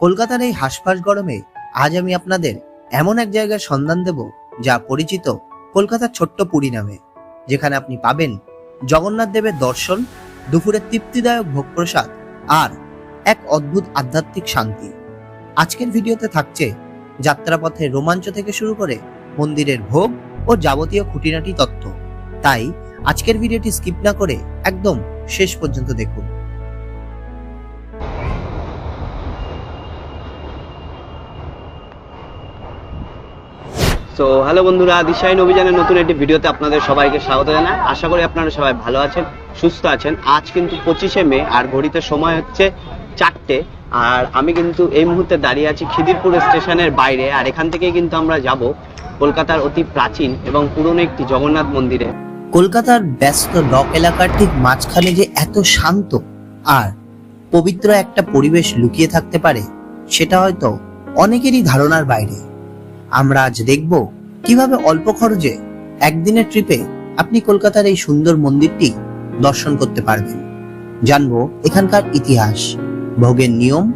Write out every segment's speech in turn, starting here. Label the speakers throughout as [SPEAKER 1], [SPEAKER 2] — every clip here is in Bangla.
[SPEAKER 1] কলকাতার এই হাঁসফাঁস গরমে আজ আমি আপনাদের এমন এক জায়গার সন্ধান দেব যা পরিচিত কলকাতার ছোট্ট পুরী নামে, যেখানে আপনি পাবেন জগন্নাথ দেবের দর্শন, দুপুরের তৃপ্তিদায়ক ভোগপ্রসাদ আর এক অদ্ভুত আধ্যাত্মিক শান্তি। আজকের ভিডিওতে থাকছে যাত্রাপথের রোমাঞ্চ থেকে শুরু করে মন্দিরের ভোগ ও যাবতীয় খুঁটিনাটি তথ্য। তাই আজকের ভিডিওটি স্কিপ না করে একদম শেষ পর্যন্ত দেখুন।
[SPEAKER 2] সো হ্যালো বন্ধুরা, দিশাহীন অভিযানের নতুন একটি ভিডিওতে আপনাদের সবাইকে স্বাগত জানাই। আশা করি আপনারা সবাই ভালো আছেন, সুস্থ আছেন। আজ কিন্তু 25শে মে, আর ঘড়িতে সময় হচ্ছে 4টে। আর আমি কিন্তু এই মুহূর্তে দাঁড়িয়ে আছি খিদিরপুর স্টেশনের বাইরে। আর এখান থেকেই কিন্তু আমরা যাব কলকাতার অতি প্রাচীন এবং পুরনো একটি জগন্নাথ মন্দিরে।
[SPEAKER 1] কলকাতার ব্যস্ত ডক এলাকার ঠিক মাঝখানে যে এত শান্ত আর পবিত্র একটা পরিবেশ লুকিয়ে থাকতে পারে, সেটা হয়তো অনেকেরই ধারণার বাইরে। আমরা আজ দেখব কিভাবে অল্প খরচে একদিনের ট্রিপে আপনি কলকাতার এই সুন্দর মন্দিরটি দর্শন করতে পারবেন। জানবো এখানকার ইতিহাস, ভোগের নিয়ম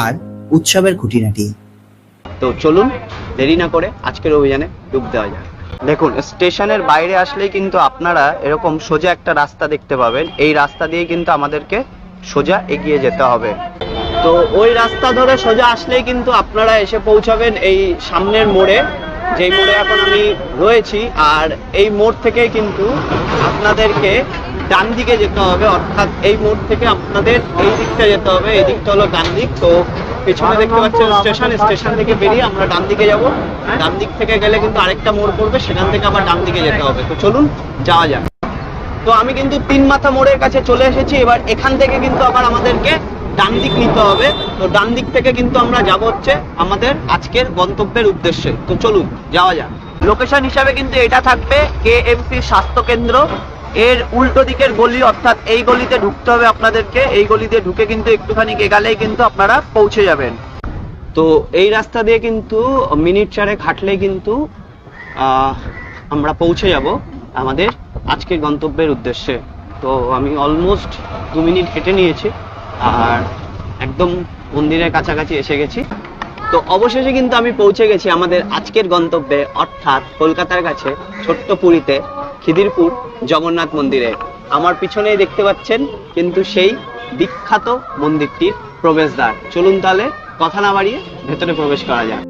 [SPEAKER 1] আর উৎসবের খুঁটিনাটি।
[SPEAKER 2] তো চলুন দেরি না করে আজকের অভিযানে ডুব দেওয়া যাক। দেখুন, স্টেশনের বাইরে আসলেই কিন্তু আপনারা এরকম সোজা একটা রাস্তা দেখতে পাবেন। এই রাস্তা দিয়ে কিন্তু আমাদেরকে সোজা এগিয়ে যেতে হবে। তো ওই রাস্তা ধরে সোজা আসলেই কিন্তু আপনারা এসে পৌঁছাবেন এই সামনের মোড়ে, যেই মোড়ে এখন আমি রয়েছি। আর এই মোড় থেকে কিন্তু আপনাদেরকে ডান দিকে যেতে হবে, অর্থাৎ এই মোড় থেকে আপনাদের এই দিকটা যেতে হবে। এই দিকটা হলো ডান দিক। তো পেছনে দেখতে পাচ্ছেন স্টেশন থেকে বেরিয়ে আমরা ডান দিকে যাব। ডান দিক থেকে গেলে কিন্তু আরেকটা মোড় পড়বে, সেখান থেকে আবার ডান দিকে যেতে হবে। তো চলুন যাওয়া যাক। তো আমি কিন্তু 3 মাথা মোড়ের কাছে চলে এসেছি। এবার এখান থেকে কিন্তু আবার আমাদেরকে ডান দিক নিতে হবে। তো ডান দিক থেকে কিন্তু আমরা যাব হচ্ছে আমাদের আজকের গন্তব্যের উদ্দেশ্যে। তো চলুন যাওয়া যাক। লোকেশন হিসাবে কিন্তু এটা থাকবে কেএমসি স্বাস্থ্য কেন্দ্র, এর উল্টো দিকের গলি, অর্থাৎ এই গলিতে ঢুকতে হবে আপনাদেরকে। এই গলিতে ঢুকে কিন্তু একটুখানি এগালেই কিন্তু আপনারা পৌঁছে যাবেন। তো এই রাস্তা দিয়ে কিন্তু মিনিট 4 হাঁটলেই কিন্তু আমরা পৌঁছে যাব আমাদের আজকের গন্তব্যের উদ্দেশ্যে। তো আমি অলমোস্ট 2 মিনিট হেঁটে নিয়েছি আর একদম মন্দিরের কাছাকাছি এসে গেছি। তো অবশেষে কিন্তু আমি পৌঁছে গেছি আমাদের আজকের গন্তব্যে, অর্থাৎ কলকাতার কাছে ছোট্ট পুরীতে খিদিরপুর জগন্নাথ মন্দিরে। আমার পিছনেই দেখতে পাচ্ছেন কিন্তু সেই বিখ্যাত মন্দিরটির প্রবেশদ্বার। চলুন তাহলে কথা না বাড়িয়ে ভেতরে প্রবেশ করা যাক।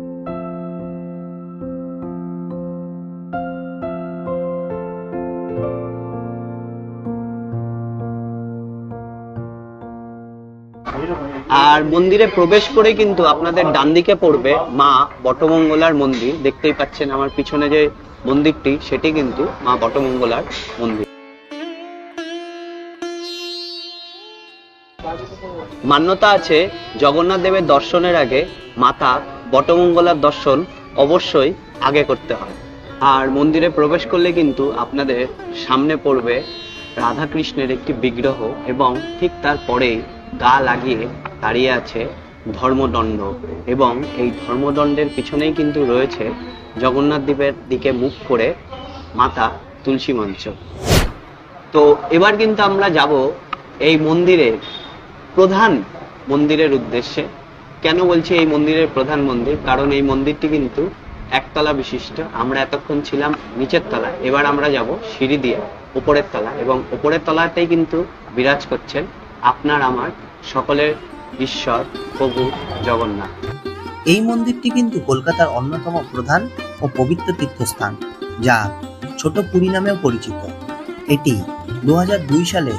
[SPEAKER 2] আর মন্দিরে প্রবেশ করে কিন্তু আপনাদের ডান দিকে পড়বে মা বটমঙ্গলার মন্দির। দেখতেই পাচ্ছেন আমার পিছনে যে মন্দিরটি, সেটি কিন্তু মা বটমঙ্গলার মন্দির। মান্যতা আছে জগন্নাথ দেবের দর্শনের আগে মাতা বটমঙ্গলার দর্শন অবশ্যই আগে করতে হয়। আর মন্দিরে প্রবেশ করলে কিন্তু আপনাদের সামনে পড়বে রাধাকৃষ্ণের একটি বিগ্রহ, এবং ঠিক তারপরেই গা লাগিয়ে দাঁড়িয়ে আছে ধর্মদণ্ড, এবং এই ধর্মদণ্ডের পিছনেই কিন্তু রয়েছে জগন্নাথ দেবের দিকে মুখ করে মাতা তুলসী মঞ্চ। তো এবার কিন্তু আমরা যাব এই মন্দিরের প্রধান মন্দিরের উদ্দেশ্যে। কেন বলছি এই মন্দিরের প্রধান মন্দির? কারণ এই মন্দিরটি কিন্তু একতলা বিশিষ্ট। আমরা এতক্ষণ ছিলাম নিচের তলায়, এবার আমরা যাব সিঁড়ি দিয়ে উপরের তলা, এবং উপরের তলাতেই কিন্তু বিরাজ করছেন আপনার আমার সকলের ঈশ্বর প্রভু জগন্নাথ।
[SPEAKER 1] এই মন্দিরটি কিন্তু কলকাতার অন্যতম প্রধান ও পবিত্র তীর্থস্থান, যা ছোট পুরী নামেও পরিচিত। এটি 2002 সালে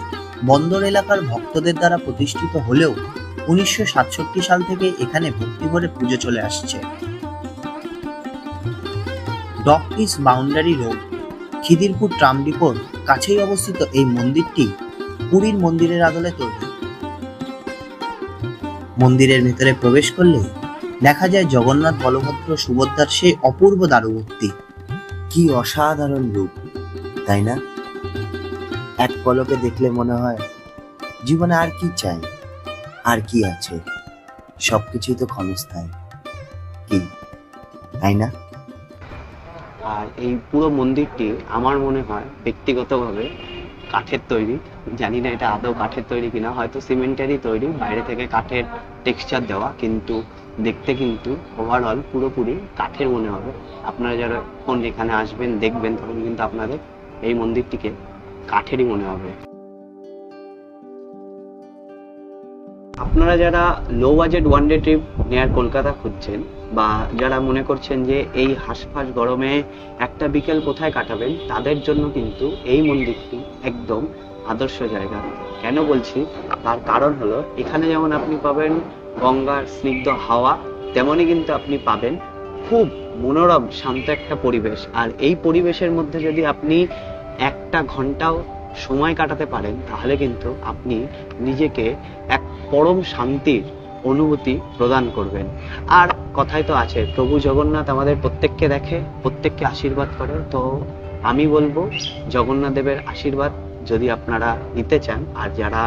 [SPEAKER 1] বন্দর এলাকার ভক্তদের দ্বারা প্রতিষ্ঠিত হলেও 1967 সাল থেকে এখানে ভক্তি ভরে পুজো চলে আসছে। Dock east boundary road, Khidirpur tram ডিপোর কাছেই অবস্থিত এই মন্দিরটি পুরীর মন্দিরের আদলে তৈরি। মন্দিরের ভেতরে প্রবেশ করলে দেখা যায় জগন্নাথ, বলভদ্র, সুভদ্রার সেই অপূর্ব দারুমূর্তি। কি অসাধারণ রূপ, তাই না? এক পলকে দেখলে মনে হয় জীবনে আর কি চাই, আর কি আছে, সবকিছুই তো ক্ষণস্থায়ী, কি তাই না?
[SPEAKER 2] আর এই পুরো মন্দিরটি আমার মনে হয় ব্যক্তিগতভাবে কাঠের তৈরি। জানি না এটা আদৌ কাঠের তৈরি কিনা, হয়তো সিমেন্টেরই তৈরি, বাইরে থেকে কাঠের টেক্সচার দেওয়া, কিন্তু দেখতে কিন্তু ওভারঅল পুরোপুরি কাঠের মনে হবে। আপনারা যারা কোন এখানে আসবেন দেখবেন তখন কিন্তু আপনাদের এই মন্দিরটিকে কাঠেরই মনে হবে। আপনারা যারা low budget one day trip near Kolkata খুঁজছেন, বা যারা মনে করছেন যে এই হাঁসফাঁস গরমে একটা বিকেল কোথায় কাটাবেন, তাদের জন্য কিন্তু এই মন্দিরটি একদম আদর্শ জায়গা। কেন বলছি, তার কারণ হলো এখানে যেমন আপনি পাবেন গঙ্গার স্নিগ্ধ হাওয়া, তেমনই কিন্তু আপনি পাবেন খুব মনোরম শান্ত একটা পরিবেশ। আর এই পরিবেশের মধ্যে যদি আপনি একটা ঘন্টাও সময় কাটাতে পারেন, তাহলে কিন্তু আপনি নিজেকে এক পরম শান্তির অনুভূতি প্রদান করবেন। আর কথাই তো আছে, প্রভু জগন্নাথ আমাদের প্রত্যেককে দেখে, প্রত্যেককে আশীর্বাদ করে। তো আমি বলবো জগন্নাথ দেবের আশীর্বাদ যদি আপনারা নিতে চান, আর যারা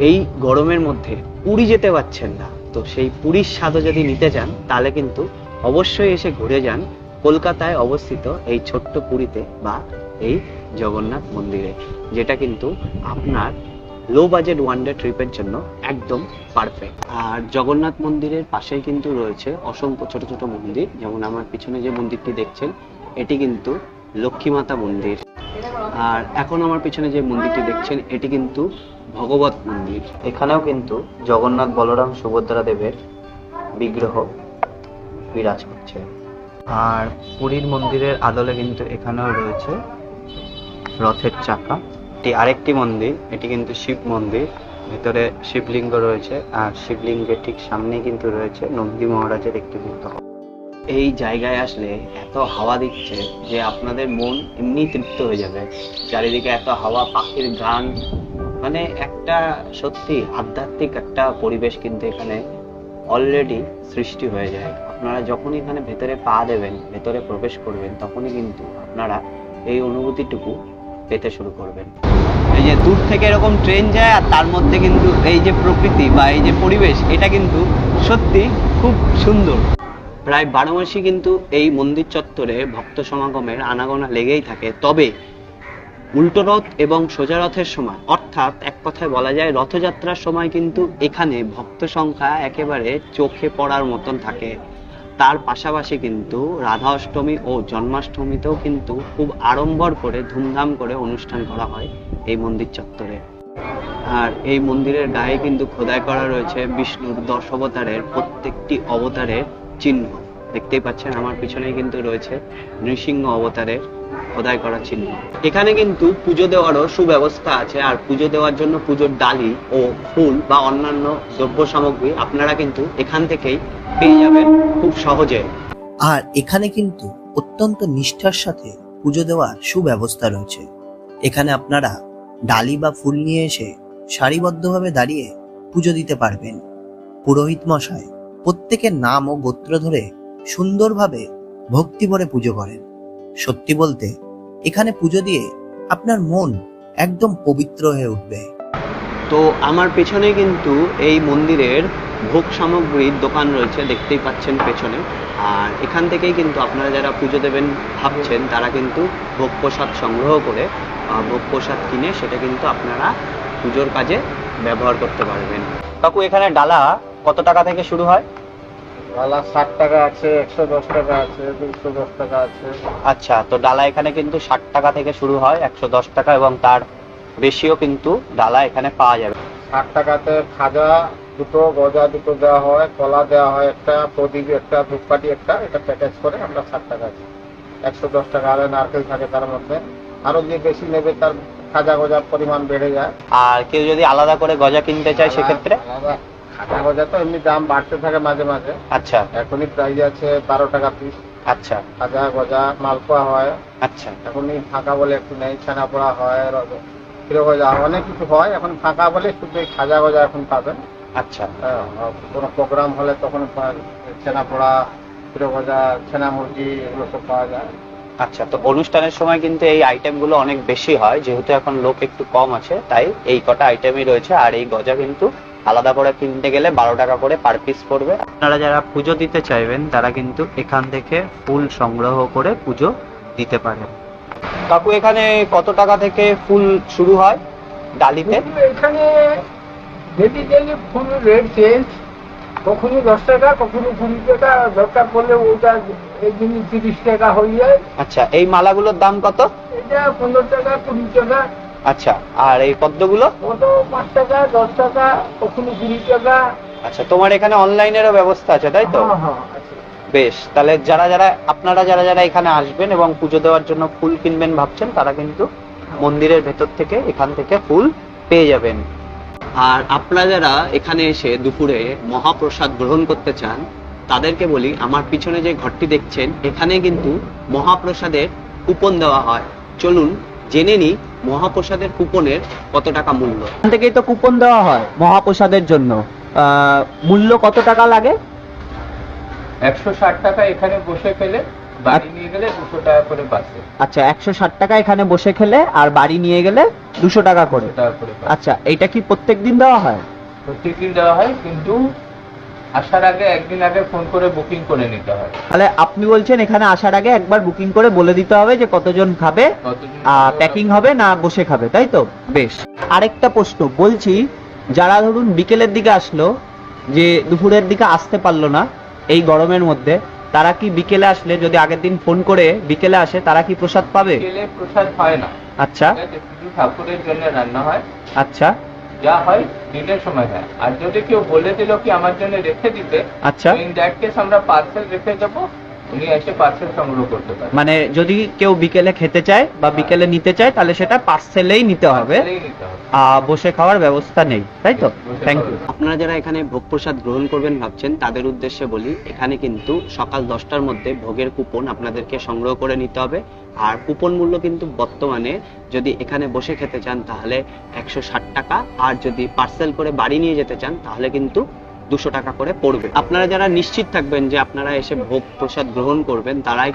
[SPEAKER 2] এই গরমের মধ্যে পুরী যেতে পারছেন না, তো সেই পুরীর স্বাদও যদি নিতে চান, তাহলে কিন্তু অবশ্যই এসে ঘুরে যান কলকাতায় অবস্থিত এই ছোট্ট পুরীতে, বা এই জগন্নাথ মন্দিরে, যেটা কিন্তু আপনার লো বাজেট ওয়ান ডে ট্রিপের জন্য একদম পারফেক্ট। আর জগন্নাথ মন্দিরের পাশেই কিন্তু রয়েছে অসংখ্য ছোট ছোট মন্দির, যেমন আমার পিছনে যে মন্দিরটি দেখছেন এটি কিন্তু লক্ষ্মী মাতা মন্দির। আর এখন আমার পিছনে যে মন্দিরটি দেখছেন এটি কিন্তু ভগবত মন্দির। এখানেও কিন্তু জগন্নাথ বলরাম সুভদ্রা দেবের বিগ্রহ বিরাজ করছে। আর পুরীর মন্দিরের আদলে কিন্তু এখানেও রয়েছে রথের চাকা। এটি আরেকটি মন্দির, এটি কিন্তু শিব মন্দির, ভিতরে শিবলিঙ্গ রয়েছে, আর শিবলিঙ্গের ঠিক সামনেই কিন্তু রয়েছে নন্দী মহারাজের একটি মূর্তি। এই জায়গায় আসলে এত হাওয়া দিচ্ছে যে আপনাদের মন এমনি তৃপ্ত হয়ে যাবে। চারিদিকে এত হাওয়া, পাখির গান, মানে একটা সত্যি আধ্যাত্মিক একটা পরিবেশ কিন্তু এখানে অলরেডি সৃষ্টি হয়ে যায়। আপনারা যখনই এখানে ভেতরে পা দেবেন, ভেতরে প্রবেশ করবেন, তখনই কিন্তু আপনারা এই অনুভূতিটুকু পেতে শুরু করবেন। এই যে দূর থেকে এরকম ট্রেন যায়, আর তার মধ্যে কিন্তু এই যে প্রকৃতি বা এই যে পরিবেশ, এটা কিন্তু সত্যি খুব সুন্দর। প্রায় 12 মাসই কিন্তু এই মন্দির চত্বরে ভক্ত সমাগমের আনাগোনা লেগেই থাকে। তবে উল্টো রথ এবং সোজা রথের সময়, অর্থাৎ এক কথায় বলা যায় রথযাত্রার সময় কিন্তু এখানে ভক্ত সংখ্যা একেবারে চোখে পড়ার মতন থাকে। তার পাশাপাশি কিন্তু রাধা অষ্টমী ও জন্মাষ্টমীতেও কিন্তু খুব আড়ম্বর করে ধুমধাম করে অনুষ্ঠান করা হয় এই মন্দির চত্বরে। আর এই মন্দিরের গায়ে কিন্তু খোদাই করা রয়েছে বিষ্ণুর 10 অবতারের প্রত্যেকটি অবতারের চিহ্ন। দেখতেই পাচ্ছেন আমার পিছনেই কিন্তু রয়েছে নৃসিংহ অবতারের খোদাই করা চিহ্ন। এখানে কিন্তু পুজো দেওয়ারও সুব্যবস্থা আছে, আর পুজো দেওয়ার জন্য পুজোর ডালি ও ফুল বা অন্যান্য দ্রব্য সামগ্রী আপনারা কিন্তু এখান থেকেই পেয়ে যাবেন খুব সহজে।
[SPEAKER 1] আর এখানে কিন্তু অত্যন্ত নিষ্ঠার সাথে পুজো দেওয়ার সুব্যবস্থা রয়েছে। এখানে আপনারা ডালি বা ফুল নিয়ে এসে সারিবদ্ধভাবে দাঁড়িয়ে পুজো দিতে পারবেন। পুরোহিত মশাই প্রত্যেকের নাম ও গোত্র ধরে সুন্দরভাবে ভক্তি ভরে পুজো করেন। সত্যি বলতে এখানে পুজো দিয়ে আপনার মন একদম পবিত্র হয়ে উঠবে।
[SPEAKER 2] তো আমার পেছনে কিন্তু এই মন্দিরের ভোগ সামগ্রীর দোকান রয়েছে, দেখতেই পাচ্ছেন পেছনে। আর এখান থেকেই কিন্তু আপনারা যারা পুজো দেবেন ভাবছেন, তারা কিন্তু ভোগ প্রসাদ সংগ্রহ করে ভোগ প্রসাদ কিনে সেটা কিন্তু আপনারা পুজোর কাজে ব্যবহার করতে পারবেন। কাকু, এখানে ডালা কত টাকা থেকে শুরু হয়?
[SPEAKER 3] ডালা 60 টাকা আছে, 110 টাকা আছে, 210 টাকা আছে।
[SPEAKER 2] আচ্ছা, তো ডালা এখানে কিন্তু 60 টাকা থেকে শুরু হয়, 110 টাকা এবং তার বেশিও কিন্তু ডালা এখানে পাওয়া যাবে।
[SPEAKER 3] 60 টাকাতে খাজা দুটো, গজা দুটো দেওয়া হয়, কলা দেওয়া হয় একটা, প্রদীপ একটা, ধূপকাঠি একটা, এটা প্যাকেজ করে আমরা 60 টাকা আছে। 110 টাকা আরে নারকেল থাকে তার মধ্যে। আরো যে বেশি নেবে তার খাজা গজার পরিমাণ বেড়ে যায়।
[SPEAKER 2] আর কেউ যদি আলাদা করে গজা কিনতে চায় সেক্ষেত্রে?
[SPEAKER 3] আলাদা খাজা গজা তো এমনি দাম বাড়তে থাকে মাঝে মাঝে।
[SPEAKER 2] আচ্ছা,
[SPEAKER 3] এখনই প্রাইস আছে 12 টাকা পিস।
[SPEAKER 2] আচ্ছা,
[SPEAKER 3] খাজা গজা মালপোয়া হয়।
[SPEAKER 2] আচ্ছা,
[SPEAKER 3] এখনই ফাঁকা বলে একটু নেই, ছানা পোড়া হয়, ক্ষীর গজা, অনেক কিছু হয়। এখন ফাঁকা বলে শুধু এই খাজা গজা এখন পাবেন।
[SPEAKER 2] আচ্ছা,
[SPEAKER 3] কোনো প্রোগ্রাম হলে তখন ছানা পোড়া, ক্ষীর গজা, ছানা মুরগি এগুলো সব পাওয়া যায়।
[SPEAKER 2] আচ্ছা। তো অনুষ্ঠানের সময় কিন্তু এই আইটেমগুলো অনেক বেশি হয়, যেহেতু এখন লোক একটু কম আছে, তাই এই কটা আইটেমই রয়েছে। আর এই গজা কিন্তু আলাদা করে কিনতে গেলে 12 টাকা করে পার পিস পড়বে। আপনারা যারা পুজো দিতে চাইবেন তারা কিন্তু এখান থেকে ফুল সংগ্রহ করে পুজো দিতে পারেন। কাকু এখানে কত টাকা থেকে ফুল শুরু হয় ডালিতে?
[SPEAKER 3] এখানে ডেলি ডেলি ফুল রেট চেঞ্জ, কখনো 10 টাকা, কখনো 20 টাকা, দরকার পড়লে ওটা একদিন 30 টাকা হয়ে যায়।
[SPEAKER 2] আচ্ছা, এই মালাগুলোর দাম কত?
[SPEAKER 3] এটা 15 টাকা, 20 টাকা।
[SPEAKER 2] আচ্ছা, আর এই পদ্মগুলো?
[SPEAKER 3] কত 5 টাকা, 10 টাকা, কখনো 20 টাকা।
[SPEAKER 2] আচ্ছা, তোমার এখানে অনলাইনেরও ব্যবস্থা আছে তাই তো?
[SPEAKER 3] হ্যাঁ হ্যাঁ আছে।
[SPEAKER 2] বেশ, তাহলে আপনারা যারা এখানে আসবেন এবং পুজো দেওয়ার জন্য ফুল কিনবেন ভাবছেন, তারা কিন্তু মন্দিরের ভেতর থেকে এখান থেকে ফুল পেয়ে যাবেন। আর আপনারা যারা এখানে এসে দুপুরে মহাপ্রসাদ গ্রহণ করতে চান, তাদেরকে বলি, আমার পিছনে যে ঘরটি দেখছেন, এখানে কিন্তু মহাপ্রসাদের কুপন দেওয়া হয়। চলুন জেনে নিই মহাপ্রসাদের কুপনের কত টাকা মূল্য। এখান থেকেই তো কুপন দেওয়া হয় মহাপ্রসাদের জন্য। মূল্য কত টাকা লাগে?
[SPEAKER 3] 160 টাকা এখানে বসে খেলে, বাড়ি নিয়ে গেলে 200 টাকা করে বাঁচে।
[SPEAKER 2] আচ্ছা, 160 টাকা এখানে বসে খেলে, আর বাড়ি নিয়ে গেলে 200 টাকা করে। আচ্ছা, এইটা কি প্রত্যেকদিন দেওয়া হয়?
[SPEAKER 3] প্রত্যেকদিন দেওয়া হয়, কিন্তু আসার আগে একদিন আগে ফোন করে বুকিং করে নিতে হয়।
[SPEAKER 2] তাহলে আপনি বলছেন এখানে আসার আগে একবার বুকিং করে বলে দিতে হবে যে কতজন খাবে, প্যাকিং হবে না বসে খাবে, তাই তো? বেশ, আরেকটা প্রশ্ন বলছি, যারা ধরুন বিকেলের দিকে আসলো, যে দুপুরের দিকে আসতে পারলো না এই গরমের মধ্যে, তারা কি বিকেলে আসলে, যদি আগের দিন ফোন করে বিকেলে আসে, তারা কি প্রসাদ পাবে?
[SPEAKER 3] বিকেলে প্রসাদ হয় না।
[SPEAKER 2] আচ্ছা,
[SPEAKER 3] শুধু ঠাকুরের জন্য রান্না হয়।
[SPEAKER 2] আচ্ছা,
[SPEAKER 3] যা হয় দিনের সময় হয়। আর যদি কেউ বলে দিল কি আমার জন্য রেখে দিতে,
[SPEAKER 2] আচ্ছা,
[SPEAKER 3] ইন দ্যাট কেস আমরা পার্সেল রেখে দেবো, উনি এসে পার্সেল সংগ্রহ করতে পারেন।
[SPEAKER 2] মানে যদি কেউ বিকেলে খেতে চায় বা বিকেলে নিতে চায়, তাহলে সেটা পার্সেলেই নিতে হবে, বসে খাওয়ার ব্যবস্থা নেই, তাই তো? Thank you. আপনারা যারা এখানে ভোগ প্রসাদ গ্রহণ করবেন ভাবছেন, তাদের উদ্দেশ্যে বলি, এখানে কিন্তু সকাল 10টার মধ্যে ভোগের কুপন আপনাদেরকে সংগ্রহ করে নিতে হবে। আর কুপন মূল্য কিন্তু বর্তমানে যদি এখানে বসে খেতে চান তাহলে 160 টাকা, আর যদি পার্সেল করে বাড়ি নিয়ে যেতে চান তাহলে কিন্তু 200 টাকা করে পড়বে। আপনারা যারা নিশ্চিত থাকবেন যে আপনারা এসে ভোগ প্রসাদ গ্রহণ করবেন, তারাই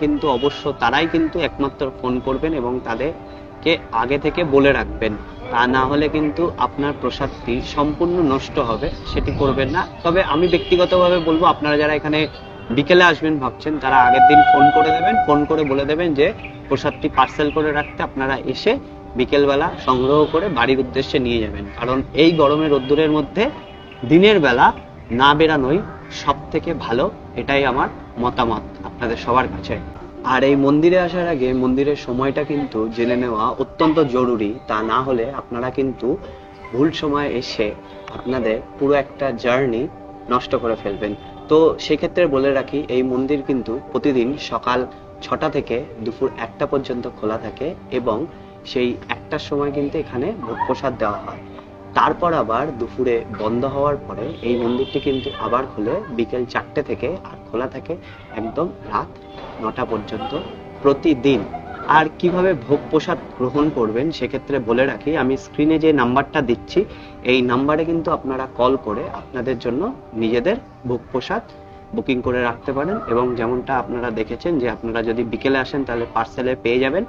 [SPEAKER 2] কিন্তু একমাত্র ফোন করবেন এবং তাদেরকে আগে থেকে বলে রাখবেন। তা না হলে কিন্তু আপনার প্রসাদটি সম্পূর্ণ নষ্ট হবে, সেটি করবেন না। তবে আমি ব্যক্তিগতভাবে বলবো, আপনারা যারা এখানে বিকেলে আসবেন ভাবছেন, তারা আগের দিন ফোন করে দেবেন, ফোন করে বলে দেবেন যে প্রসাদটি পার্সেল করে রাখতে, আপনারা এসে বিকেলবেলা সংগ্রহ করে বাড়ির উদ্দেশ্যে নিয়ে যাবেন। কারণ এই গরমের রোদ্দুরের মধ্যে দিনের বেলা না বেরানোই সব থেকে ভালো, এটাই আমার মতামত আপনাদের সবার কাছে। আর এই মন্দিরে আসার আগে মন্দিরের সময়টা কিন্তু জেনে নেওয়া অত্যন্ত জরুরি। তা না হলে আপনারা কিন্তু ভুল সময় এসে আপনাদের পুরো একটা জার্নি নষ্ট করে ফেলবেন। তো সেক্ষেত্রে বলে রাখি, এই মন্দির কিন্তু প্রতিদিন সকাল 6টা থেকে দুপুর 1টা পর্যন্ত খোলা থাকে, এবং সেই 1টার সময় কিন্তু এখানে ভোগ প্রসাদ দেওয়া হয়। তারপর আবার দুপুরে বন্ধ হওয়ার পরে এই মন্দিরটি কিন্তু আবার খুলে বিকেল 4টে থেকে, আর খোলা থাকে একদম রাত 9টা পর্যন্ত প্রতিদিন। আর কিভাবে ভোগ প্রসাদ গ্রহণ করবেন সেক্ষেত্রে বলে রাখি, আমি স্ক্রিনে যে নাম্বারটা দিচ্ছি, এই নাম্বারে কিন্তু আপনারা কল করে আপনাদের জন্য নিজেদের ভোগ প্রসাদ বুকিং করে রাখতে পারেন। এবং যেমনটা আপনারা দেখেছেন যে আপনারা যদি বিকেলে আসেন তাহলে পার্সেলে পেয়ে যাবেন,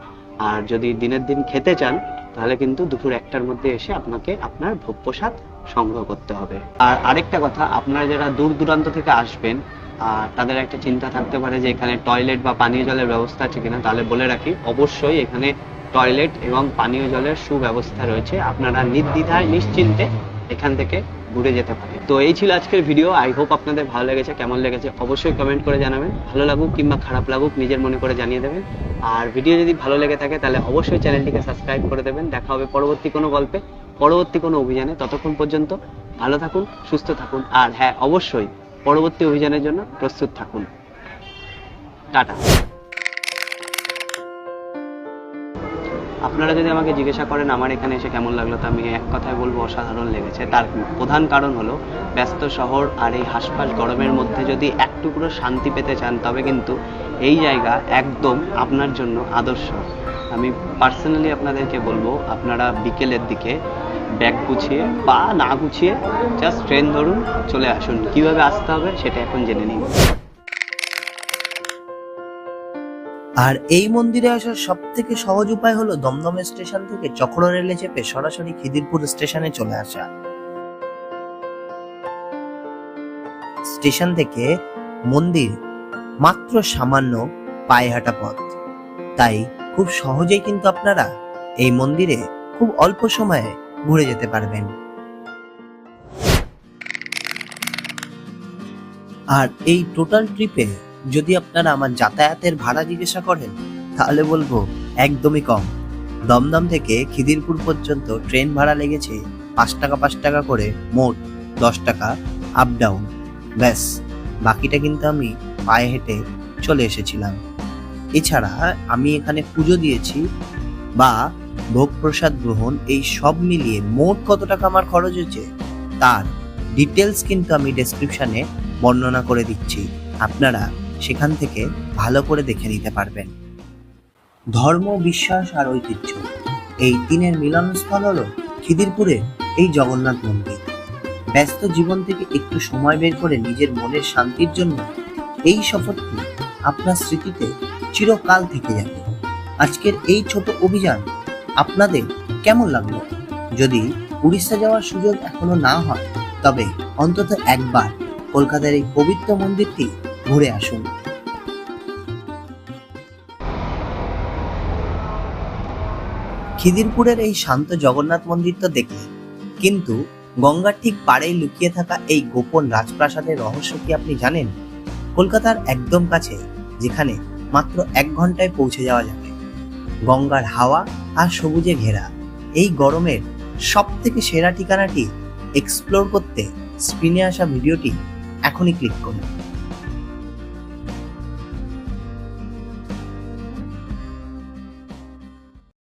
[SPEAKER 2] আর যদি দিনের দিন খেতে চান তাহলে কিন্তু দুপুর 1টার মধ্যে এসে আপনাকে আপনার ভোগ প্রসাদ সংগ্রহ করতে হবে। আর আরেকটা কথা, আপনারা যারা দূর দূরান্ত থেকে আসবেন, তাদের একটা চিন্তা থাকতে পারে যে এখানে টয়লেট বা পানীয় জলের ব্যবস্থা আছে কিনা। তাহলে বলে রাখি, অবশ্যই এখানে টয়লেট এবং পানীয় জলের সুব্যবস্থা রয়েছে। আপনারা নির্দ্বিধায় নিশ্চিন্তে এখান থেকে ঘুরে যেতে পারে। তো এই ছিল আজকের ভিডিও। আই হোপ আপনাদের ভালো লেগেছে। কেমন লেগেছে অবশ্যই কমেন্ট করে জানাবেন। ভালো লাগুক কিংবা খারাপ লাগুক নিজের মনে করে জানিয়ে দেবেন। আর ভিডিও যদি ভালো লেগে থাকে তাহলে অবশ্যই চ্যানেলটিকে সাবস্ক্রাইব করে দেবেন। দেখা হবে পরবর্তী কোনো গল্পে, পরবর্তী কোনো অভিযানে। ততক্ষণ পর্যন্ত ভালো থাকুন, সুস্থ থাকুন, আর হ্যাঁ, অবশ্যই পরবর্তী অভিযানের জন্য প্রস্তুত থাকুন। টাটা। আপনারা যদি আমাকে জিজ্ঞাসা করেন আমার এখানে এসে কেমন লাগলো, তো আমি এক কথায় বলবো অসাধারণ লেগেছে। তার প্রধান কারণ হলো ব্যস্ত শহর আর এই হাঁসফাঁস গরমের মধ্যে যদি একটু পুরো শান্তি পেতে চান, তবে কিন্তু এই জায়গা একদম আপনার জন্য আদর্শ। আমি পার্সোনালি আপনাদেরকে বলবো, আপনারা বিকেলের দিকে ব্যাগ গুছিয়ে বা না গুছিয়ে জাস্ট ট্রেন ধরুন, চলে আসুন। কিভাবে আসতে হবে সেটা এখন জেনে নিন।
[SPEAKER 1] আর এই মন্দিরে আসার সব থেকে সহজ উপায় হলো দমদম স্টেশন থেকে চক্র রেলে চেপে সরাসরি খিদিরপুর স্টেশনে চলে আসা। স্টেশন থেকে মন্দির মাত্র সামান্য পায়ে হাঁটা পথ, তাই খুব সহজেই কিন্তু আপনারা এই মন্দিরে খুব অল্প সময়ে ঘুরে যেতে পারবেন। আর এই টোটাল ট্রিপে যদি আপনারা আমার যাতায়াতের ভাড়া জিজ্ঞাসা করেন তাহলে বলবো একদমই কম। দমদম থেকে খিদিরপুর পর্যন্ত ট্রেন ভাড়া লেগেছে 5 টাকা করে, মোট 10 টাকা আপ ডাউন। ব্যাস, বাকিটা কিন্তু আমি পায়ে হেঁটে চলে এসেছিলাম। এছাড়া আমি এখানে পুজো দিয়েছি বা ভোগ প্রসাদ গ্রহণ, এই সব মিলিয়ে মোট কত টাকা আমার খরচ হয়েছে তার ডিটেলস কিন্তু আমি ডেসক্রিপশনে বর্ণনা করে দিচ্ছি, আপনারা সেখান থেকে ভালো করে দেখে নিতে পারবেন। ধর্ম, বিশ্বাস আর ঐতিহ্য এই তিনের মিলনস্থল হলো খিদিরপুরের এই জগন্নাথ মন্দির। ব্যস্ত জীবন থেকে একটু সময় বের করে নিজের মনের শান্তির জন্য এই সফরটি আপনার স্মৃতিতে চিরকাল থেকে যাবে। আজকের এই ছোট অভিযান আপনাদের কেমন লাগলো? যদি উড়িষ্যা যাওয়ার সুযোগ এখনো না হয় তবে অন্তত একবার কলকাতার এই পবিত্র মন্দিরটি ঘুরে আসুন। খিদিরপুরের এই শান্ত জগন্নাথ মন্দির তো দেখলেন, কিন্তু গঙ্গার ঠিক পাড়েই লুকিয়ে থাকা এই গোপন রাজপ্রাসাদের রহস্য কি আপনি জানেন? কলকাতার একদম কাছে, যেখানে মাত্র 1 ঘন্টায় পৌঁছে যাওয়া যাবে। গঙ্গার হাওয়া আর সবুজে ঘেরা এই গরমের সব থেকে সেরা ঠিকানাটি এক্সপ্লোর করতে স্ক্রিনে আসা ভিডিওটি এখনই ক্লিক করুন।